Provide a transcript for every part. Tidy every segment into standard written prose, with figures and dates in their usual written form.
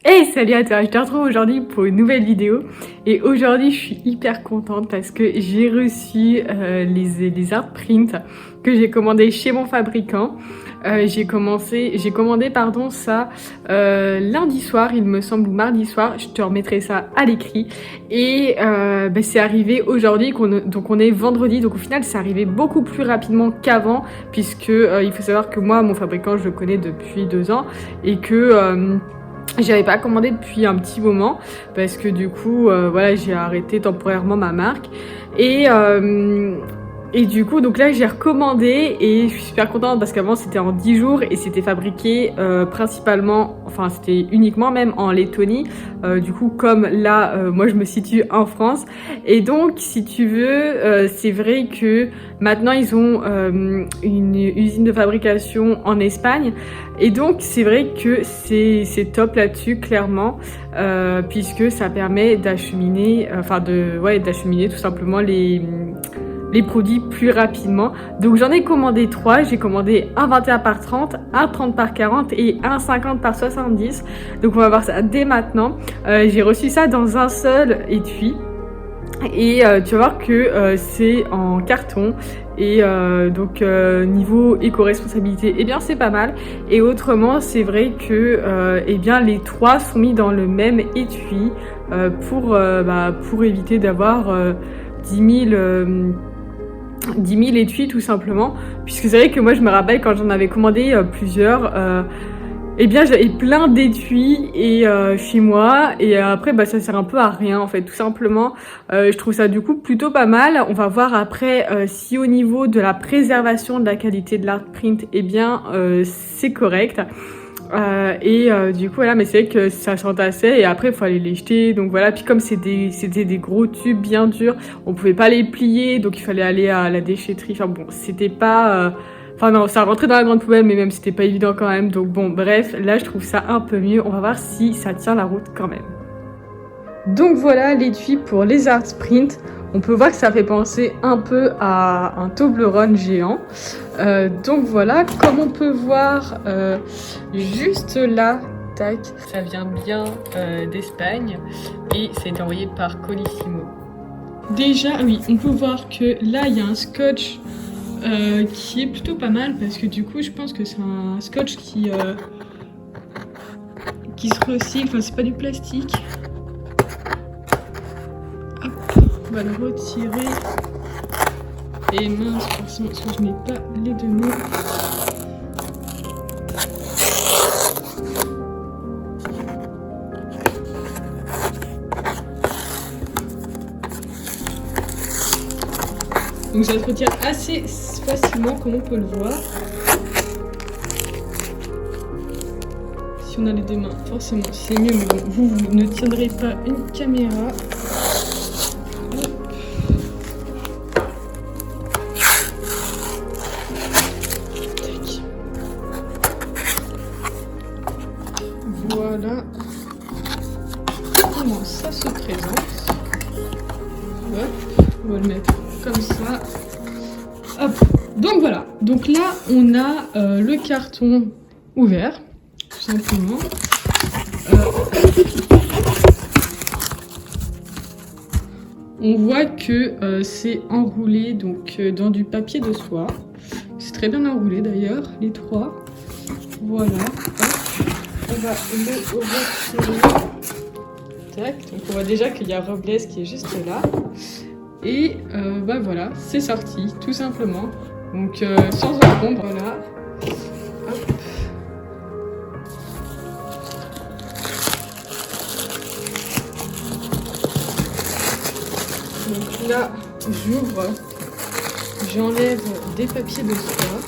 Hey, salut à toi, je te retrouve aujourd'hui pour une nouvelle vidéo et aujourd'hui je suis hyper contente parce que j'ai reçu les art prints que j'ai commandé chez mon fabricant. J'ai commandé ça lundi soir il me semble ou mardi soir, je te remettrai ça à l'écrit et c'est arrivé aujourd'hui, donc on est vendredi, donc au final c'est arrivé beaucoup plus rapidement qu'avant puisque il faut savoir que moi mon fabricant je le connais depuis 2 ans et que j'avais pas commandé depuis un petit moment parce que du coup voilà, j'ai arrêté temporairement ma marque et du coup donc là j'ai recommandé et je suis super contente parce qu'avant c'était en 10 jours et c'était fabriqué principalement, enfin c'était uniquement même en Lettonie, du coup comme là moi je me situe en France et donc si tu veux c'est vrai que maintenant ils ont une usine de fabrication en Espagne et donc c'est vrai que c'est top là-dessus clairement puisque ça permet d'acheminer, d'acheminer tout simplement les produits plus rapidement. Donc j'en ai commandé 3, j'ai commandé un 21 par 30, un 30 par 40 et un 50 par 70. Donc on va voir ça dès maintenant. J'ai reçu ça dans un seul étui. Et tu vas voir que c'est en carton et donc niveau éco-responsabilité eh bien c'est pas mal et autrement c'est vrai que eh bien les 3 sont mis dans le même étui pour éviter d'avoir 10 000 étuis tout simplement puisque c'est vrai que moi je me rappelle quand j'en avais commandé plusieurs eh bien j'avais plein d'étuis et chez moi et après ça sert un peu à rien en fait tout simplement. Je trouve ça du coup plutôt pas mal. On va voir après si au niveau de la préservation de la qualité de l'art print eh bien c'est correct. Du coup voilà, mais c'est vrai que ça s'entassait et après il faut aller les jeter, donc voilà. Puis comme c'était des gros tubes bien durs, on pouvait pas les plier, donc il fallait aller à la déchetterie. Enfin bon, c'était pas enfin non, ça rentrait dans la grande poubelle, mais même c'était pas évident quand même. Donc bon, bref, là je trouve ça un peu mieux. On va voir si ça tient la route quand même. Donc voilà l'étui pour les art print. On peut voir que ça fait penser un peu à un Toblerone géant. Donc voilà, comme on peut voir juste là, tac, ça vient bien d'Espagne et ça a été envoyé par Colissimo. Déjà, oui, on peut voir que là il y a un scotch qui est plutôt pas mal parce que du coup je pense que c'est un scotch qui se recycle, enfin c'est pas du plastique. Hop, on va le retirer. Et mince, forcément, parce que je n'ai pas les 2 mots. Donc ça se retire assez facilement, comme on peut le voir. Si on a les 2 mains, forcément c'est mieux, mais bon, vous ne tiendrez pas une caméra. Voilà comment ça se présente. Hop, on va le mettre comme ça. Hop. Donc voilà. Donc là, on a le carton ouvert, tout simplement. On voit que c'est enroulé donc dans du papier de soie. C'est très bien enroulé d'ailleurs, les 3. Voilà. Hop. On va le retirer. Tac. Donc on voit déjà qu'il y a Robles qui est juste là. Et voilà, c'est sorti, tout simplement. Donc sans encombre, voilà. Hop. Donc là, j'ouvre, j'enlève des papiers de soie.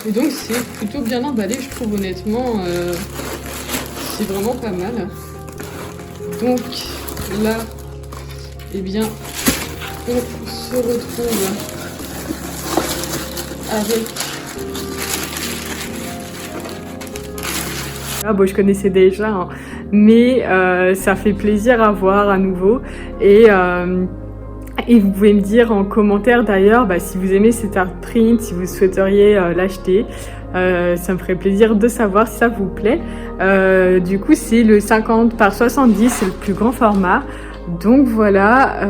Et donc c'est plutôt bien emballé, je trouve honnêtement, c'est vraiment pas mal. Donc là, eh bien, on se retrouve avec... Ah bon, je connaissais déjà, hein, mais ça fait plaisir à voir à nouveau. Et Et vous pouvez me dire en commentaire d'ailleurs si vous aimez cet art print, si vous souhaiteriez l'acheter. Ça me ferait plaisir de savoir si ça vous plaît. Du coup, c'est le 50 par 70, c'est le plus grand format. Donc voilà,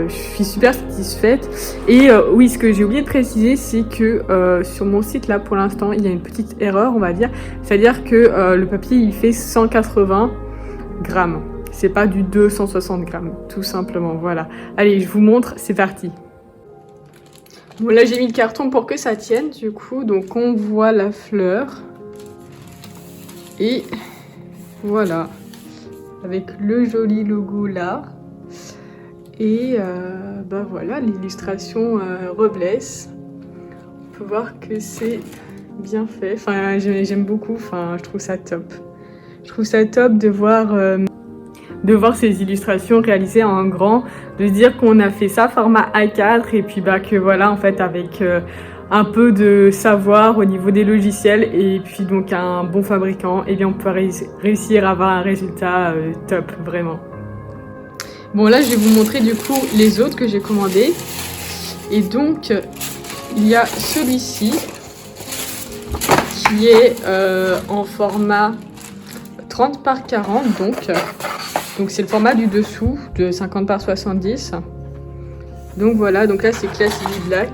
je suis super satisfaite. Et oui, ce que j'ai oublié de préciser, c'est que sur mon site là, pour l'instant, il y a une petite erreur, on va dire. C'est-à-dire que le papier, il fait 180 grammes. C'est pas du 260 grammes, tout simplement, voilà. Allez, je vous montre, c'est parti. Bon, là, j'ai mis le carton pour que ça tienne, du coup. Donc, on voit la fleur. Et voilà. Avec le joli logo là. Et voilà, l'illustration Robles. On peut voir que c'est bien fait. Enfin, j'aime beaucoup. Enfin, je trouve ça top. Je trouve ça top de voir ces illustrations réalisées en grand, de se dire qu'on a fait ça format A4 et puis que voilà, en fait, avec un peu de savoir au niveau des logiciels et puis donc un bon fabricant, et bien on peut réussir à avoir un résultat top, vraiment. Bon, là, je vais vous montrer du coup les autres que j'ai commandés. Et donc, il y a celui-ci qui est en format 30 par 40, donc c'est le format du dessous de 50 par 70. Donc voilà, donc là c'est Classy Black.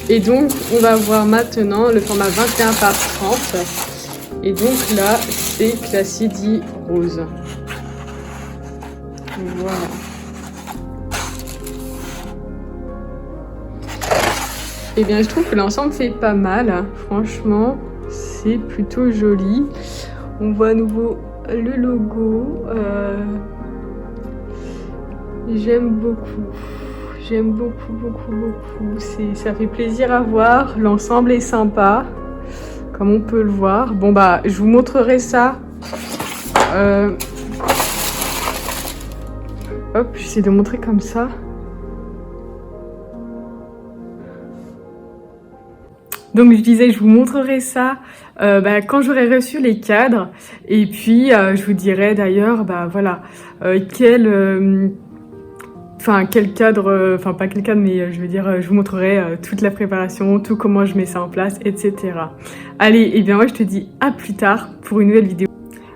Et donc on va voir maintenant le format 21 par 30. Et donc là c'est Classy Rose. Voilà. Et bien je trouve que l'ensemble fait pas mal, franchement. C'est plutôt joli. On voit à nouveau le logo. J'aime beaucoup. J'aime beaucoup. Ça fait plaisir à voir. L'ensemble est sympa, comme on peut le voir. Bon je vous montrerai ça. Hop, j'essaie de montrer comme ça. Donc je disais, je vous montrerai ça quand j'aurai reçu les cadres. Et puis je vous dirai d'ailleurs, voilà, quel cadre, pas quel cadre, mais je veux dire, je vous montrerai toute la préparation, tout comment je mets ça en place, etc. Allez, et bien moi je te dis à plus tard pour une nouvelle vidéo.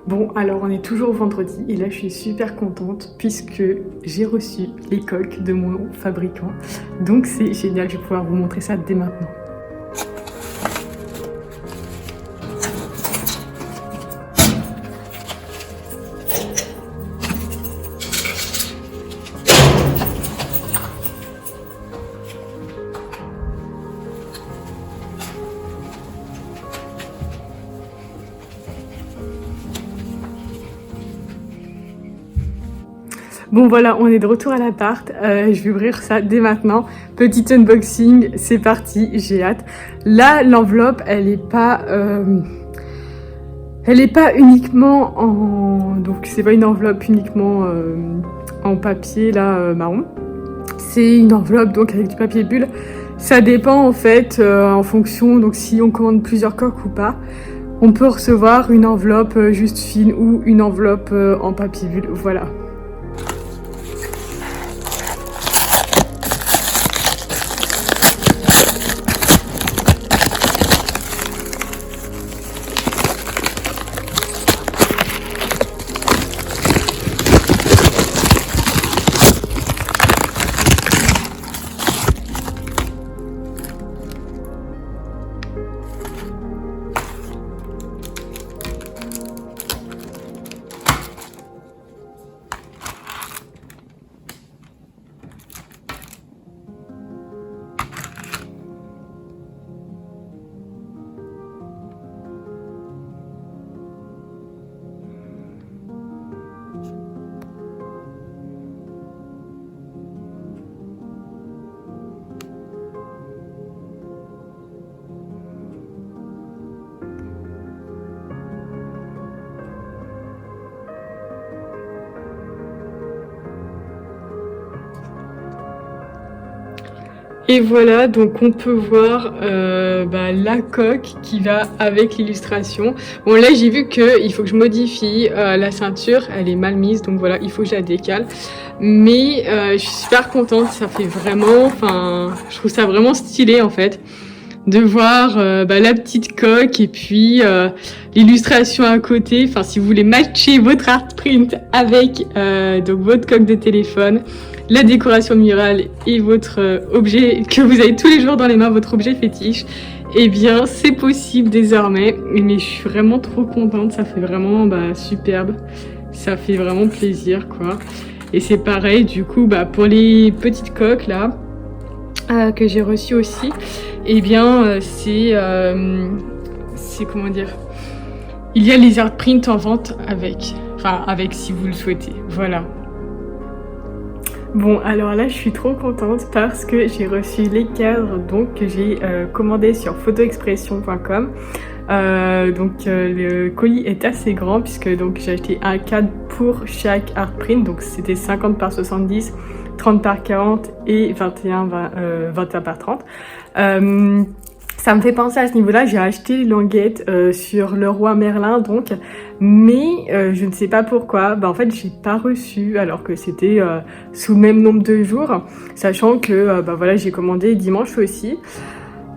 Bon, alors on est toujours vendredi et là je suis super contente puisque j'ai reçu les coques de mon fabricant. Donc c'est génial, je vais pouvoir vous montrer ça dès maintenant. Bon voilà, on est de retour à l'appart, je vais ouvrir ça dès maintenant. Petit unboxing, c'est parti, j'ai hâte. Là, l'enveloppe, elle est pas uniquement en... Donc c'est pas une enveloppe uniquement en papier là marron. C'est une enveloppe donc avec du papier bulle. Ça dépend en fait en fonction, donc si on commande plusieurs coques ou pas. On peut recevoir une enveloppe juste fine ou une enveloppe en papier bulle, voilà. Et voilà, donc on peut voir la coque qui va avec l'illustration. Bon là j'ai vu qu'il faut que je modifie la ceinture, elle est mal mise, donc voilà, il faut que je la décale. Mais je suis super contente, ça fait vraiment, je trouve ça vraiment stylé en fait. De voir la petite coque et puis l'illustration à côté. Enfin, si vous voulez matcher votre art print avec donc votre coque de téléphone, la décoration murale et votre objet que vous avez tous les jours dans les mains, votre objet fétiche, eh bien, c'est possible désormais. Mais je suis vraiment trop contente. Ça fait vraiment superbe. Ça fait vraiment plaisir, quoi. Et c'est pareil, du coup, pour les petites coques là que j'ai reçues aussi. Eh bien, c'est comment dire, il y a les art prints en vente avec si vous le souhaitez, voilà. Bon, alors là, je suis trop contente parce que j'ai reçu les cadres donc que j'ai commandés sur photoexpression.com. Le colis est assez grand puisque donc j'ai acheté un cadre pour chaque art print, donc c'était 50 par 70, 30 par 40 et 21 par 30. Ça me fait penser à ce niveau-là, j'ai acheté les languettes sur Leroy Merlin donc, mais je ne sais pas pourquoi, en fait j'ai pas reçu alors que c'était sous le même nombre de jours, sachant que j'ai commandé dimanche aussi,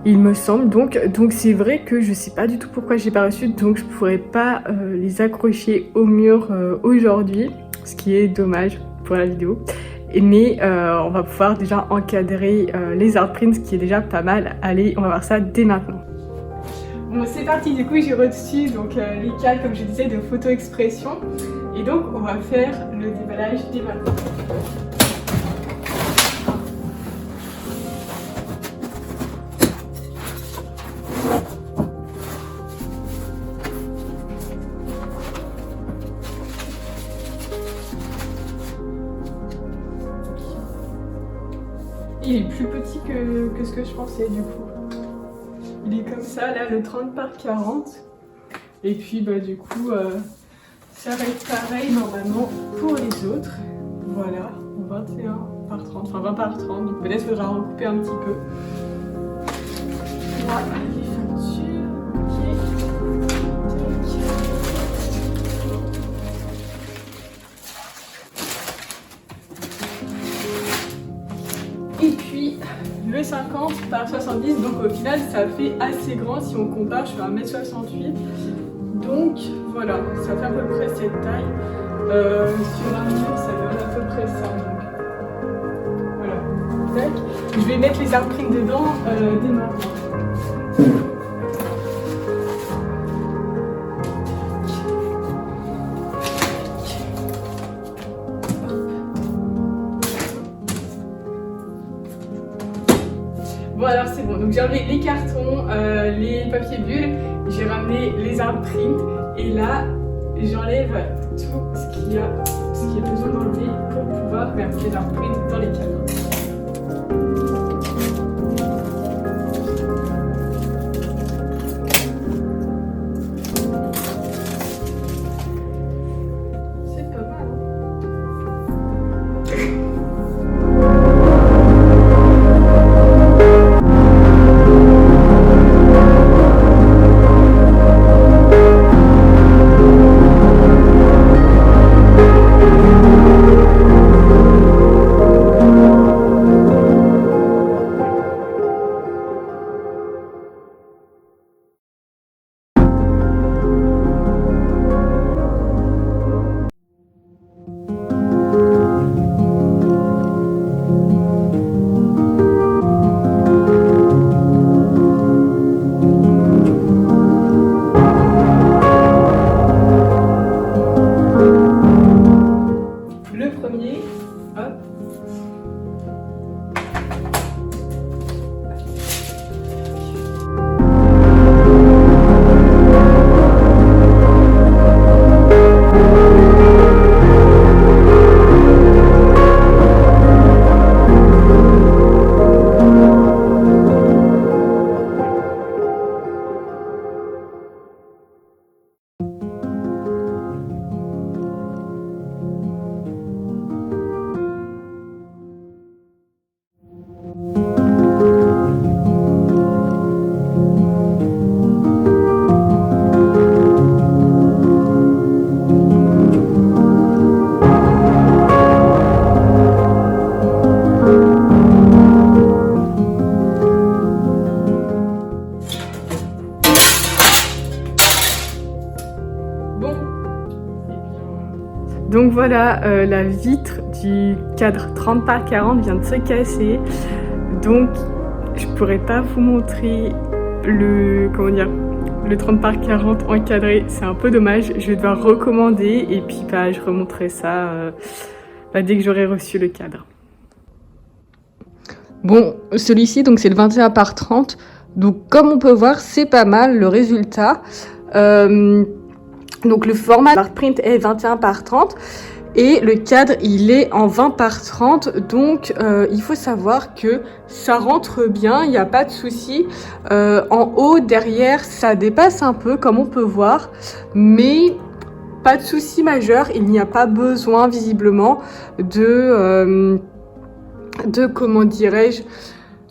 il me semble, donc c'est vrai que je sais pas du tout pourquoi j'ai pas reçu, donc je pourrais pas les accrocher au mur aujourd'hui, ce qui est dommage pour la vidéo. Mais on va pouvoir déjà encadrer les art prints, ce qui est déjà pas mal. Allez, on va voir ça dès maintenant. Bon, c'est parti, du coup j'ai reçu donc, les cadres, comme je disais, de photo expression. Et donc on va faire le déballage dès maintenant. Il est plus petit que ce que je pensais du coup. Il est comme ça, là, le 30 par 40. Et puis du coup, ça va être pareil normalement pour les autres. Voilà, 21 par 30, enfin 20 par 30. Donc peut-être faudra recouper un petit peu. Là, les factures. Et puis le 50 par 70, donc au final ça fait assez grand si on compare, je fais 1m68. Donc voilà, ça fait à peu près cette taille. Sur un mur, ça donne à peu près ça. Donc voilà. Tac. Je vais mettre les art prints dedans dès maintenant. Bon alors c'est bon, donc j'ai enlevé les cartons, les papiers bulles, j'ai ramené les art prints et là j'enlève tout ce qui est besoin d'enlever pour pouvoir mettre les art prints dans les cadres. C'est pas mal, hein? Donc voilà, la vitre du cadre 30 par 40 vient de se casser. Donc je pourrais pas vous montrer le 30 par 40 encadré, c'est un peu dommage. Je vais devoir recommander et puis je remonterai ça dès que j'aurai reçu le cadre. Bon, celui-ci donc c'est le 21 par 30. Donc comme on peut voir, c'est pas mal le résultat. Donc le format art print est 21 par 30 et le cadre il est en 20 par 30. Donc il faut savoir que ça rentre bien, il n'y a pas de souci. En haut, derrière, ça dépasse un peu comme on peut voir, mais pas de souci majeur. Il n'y a pas besoin visiblement de comment dirais-je,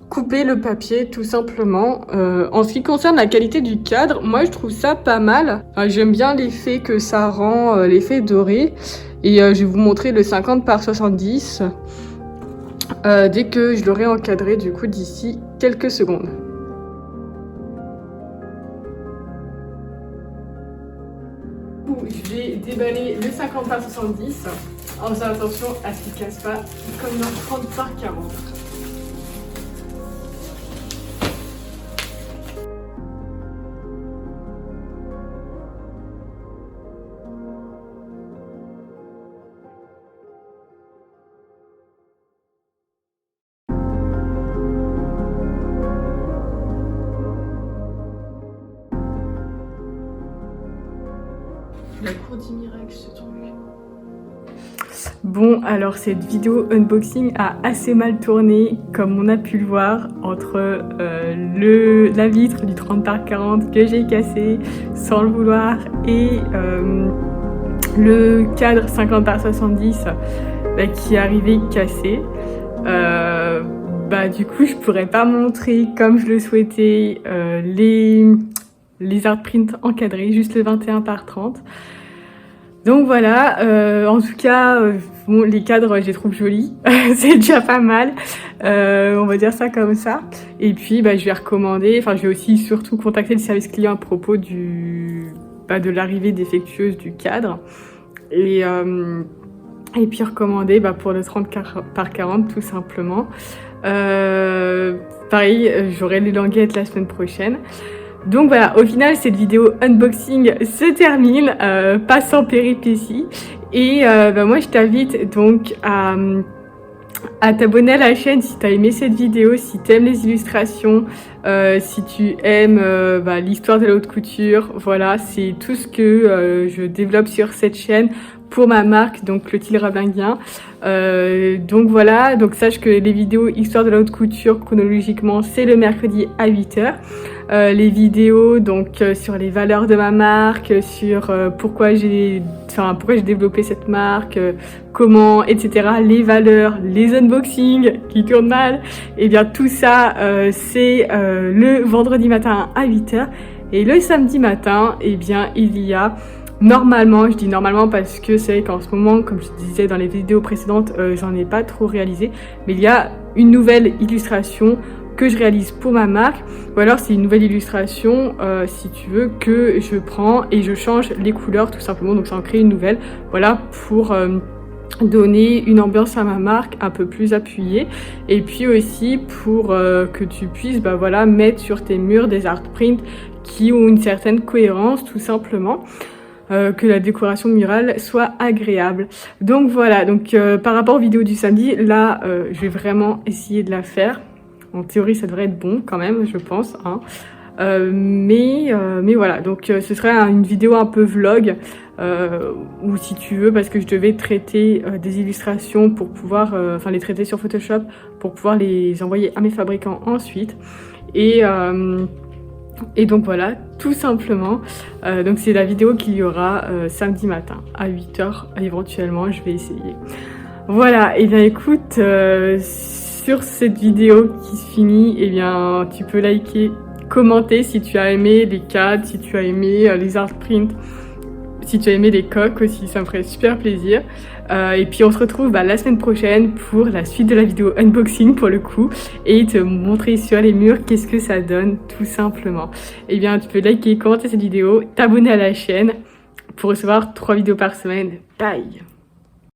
couper le papier tout simplement. En ce qui concerne la qualité du cadre, moi je trouve ça pas mal. Enfin, j'aime bien l'effet que ça rend, l'effet doré. Et je vais vous montrer le 50 par 70 dès que je l'aurai encadré du coup d'ici quelques secondes. Je vais déballer le 50 par 70 en faisant attention à ce qu'il ne casse pas comme dans 30 par 40. La cour des miracles, ce truc. Bon, alors cette vidéo unboxing a assez mal tourné, comme on a pu le voir, entre la vitre du 30 par 40 que j'ai cassé sans le vouloir et le cadre 50 par 70 qui est arrivé cassé. Du coup, je pourrais pas montrer comme je le souhaitais les art prints encadrés, juste le 21 par 30. Donc voilà, en tout cas, bon, les cadres, je les trouve jolis, c'est déjà pas mal, on va dire ça comme ça. Et puis, je vais recommander, enfin, je vais aussi surtout contacter le service client à propos de l'arrivée défectueuse du cadre. Et puis recommander pour le 30 par 40, tout simplement. Pareil, j'aurai les languettes la semaine prochaine. Donc voilà, au final, cette vidéo unboxing se termine, pas sans péripéties. Et moi, je t'invite donc à t'abonner à la chaîne si tu as aimé cette vidéo, si tu aimes les illustrations, si tu aimes l'histoire de la haute couture. Voilà, c'est tout ce que je développe sur cette chaîne pour ma marque, donc Clotilde Rablinguien. Donc voilà, donc sache que les vidéos histoire de la haute couture chronologiquement c'est le mercredi à 8h. Les vidéos donc sur les valeurs de ma marque, sur pourquoi j'ai développé cette marque, comment, etc. Les valeurs, les unboxings qui tournent mal, et bien tout ça c'est le vendredi matin à 8h. Et le samedi matin, il y a normalement, je dis normalement parce que c'est qu'en ce moment, comme je disais dans les vidéos précédentes, j'en ai pas trop réalisé, mais il y a une nouvelle illustration que je réalise pour ma marque, ou alors c'est une nouvelle illustration, si tu veux, que je prends et je change les couleurs tout simplement, donc ça en crée une nouvelle, voilà, pour donner une ambiance à ma marque un peu plus appuyée, et puis aussi pour que tu puisses mettre sur tes murs des art prints qui ont une certaine cohérence tout simplement. Que la décoration murale soit agréable. Donc voilà, donc par rapport aux vidéos du samedi, là je vais vraiment essayer de la faire. En théorie ça devrait être bon quand même, je pense, hein. Mais voilà, donc ce serait une vidéo un peu vlog, ou si tu veux, parce que je devais traiter des illustrations pour pouvoir, les traiter sur Photoshop pour pouvoir les envoyer à mes fabricants ensuite. Et donc voilà, tout simplement, donc c'est la vidéo qu'il y aura samedi matin à 8h éventuellement, je vais essayer. Voilà, et bien écoute, sur cette vidéo qui se finit, tu peux liker, commenter si tu as aimé les cadres, si tu as aimé les art prints, si tu as aimé les coques aussi, ça me ferait super plaisir. Et puis on se retrouve la semaine prochaine pour la suite de la vidéo unboxing pour le coup, et te montrer sur les murs qu'est-ce que ça donne tout simplement. Et bien tu peux liker, commenter cette vidéo, t'abonner à la chaîne pour recevoir 3 vidéos par semaine. Bye!